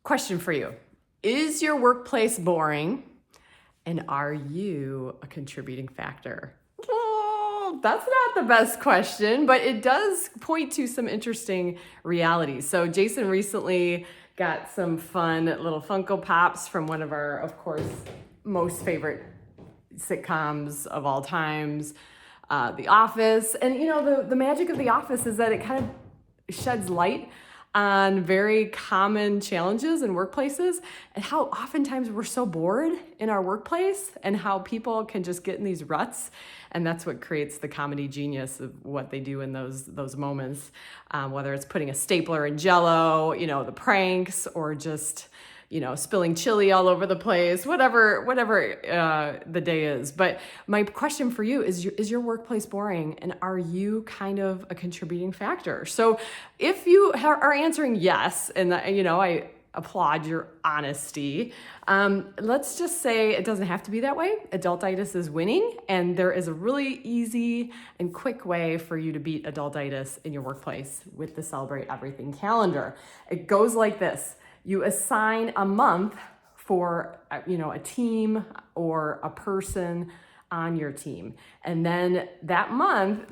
Question for you. Is your workplace boring? And are you a contributing factor? Oh, that's not the best question, but it does point to some interesting realities. So Jason recently got some fun little Funko Pops from one of our, of course, most favorite sitcoms of all times, The Office. And you know, the magic of The Office is that it kind of sheds light on very common challenges in workplaces and how oftentimes we're so bored in our workplace and how people can just get in these ruts. And that's what creates the comedy genius of what they do in those moments, whether it's putting a stapler in Jell-O, you know, the pranks, or just, you know, spilling chili all over the place, whatever the day is. But my question for you is your workplace boring, and are you kind of a contributing factor? So if you are answering yes, and you know, I applaud your honesty. Let's just say it doesn't have to be that way. Adultitis is winning, and there is a really easy and quick way for you to beat adultitis in your workplace with the Celebrate Everything calendar. It goes like this. You assign a month for, you know, a team or a person on your team. And then that month,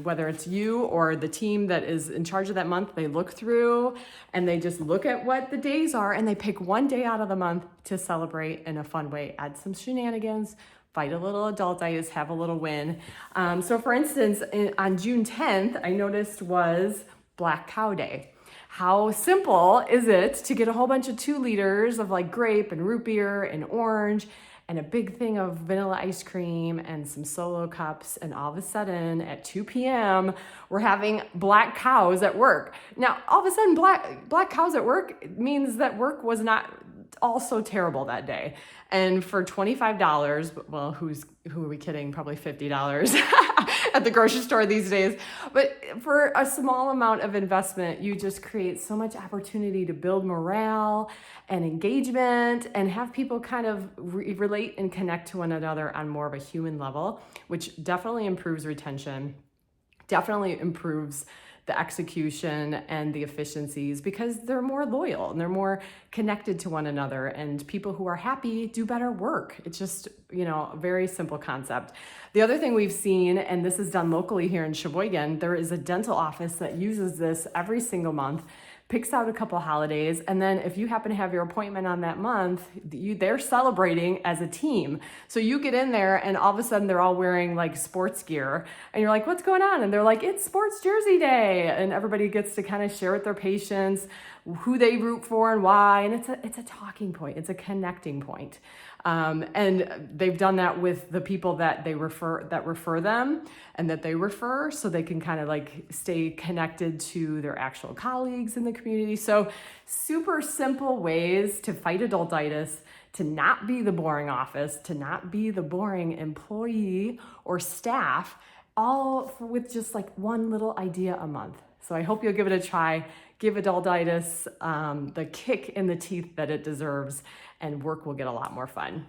whether it's you or the team that is in charge of that month, they look through and they just look at what the days are and they pick one day out of the month to celebrate in a fun way, add some shenanigans, fight a little adultitis, have a little win. So for instance, on June 10th, I noticed was Black Cow Day. How simple is it to get a whole bunch of 2 liters of like grape and root beer and orange and a big thing of vanilla ice cream and some Solo cups, and all of a sudden at 2 p.m. we're having black cows at work. Now, all of a sudden black cows at work means that work was not all so terrible that day. And for $25, well, who are we kidding? Probably $50 at the grocery store these days. But for a small amount of investment, you just create so much opportunity to build morale and engagement and have people kind of relate and connect to one another on more of a human level, which definitely improves retention, definitely improves the execution and the efficiencies, because they're more loyal and they're more connected to one another, and people who are happy do better work. It's just, you know, a very simple concept. The other thing we've seen, and this is done locally here in Sheboygan, there is a dental office that uses this every single month, picks out a couple holidays, and then if you happen to have your appointment on that month, they're celebrating as a team. So you get in there and all of a sudden they're all wearing like sports gear, and you're like, what's going on? And they're like, it's Sports Jersey Day, and everybody gets to kind of share with their patients who they root for and why, and it's a talking point, it's a connecting point. And they've done that with the people that refer them and that they refer, so they can kind of like stay connected to their actual colleagues in the community. So super simple ways to fight adultitis, to not be the boring office, to not be the boring employee or staff, all with just like one little idea a month. So I hope you'll give it a try. Give adultitis the kick in the teeth that it deserves, and work will get a lot more fun.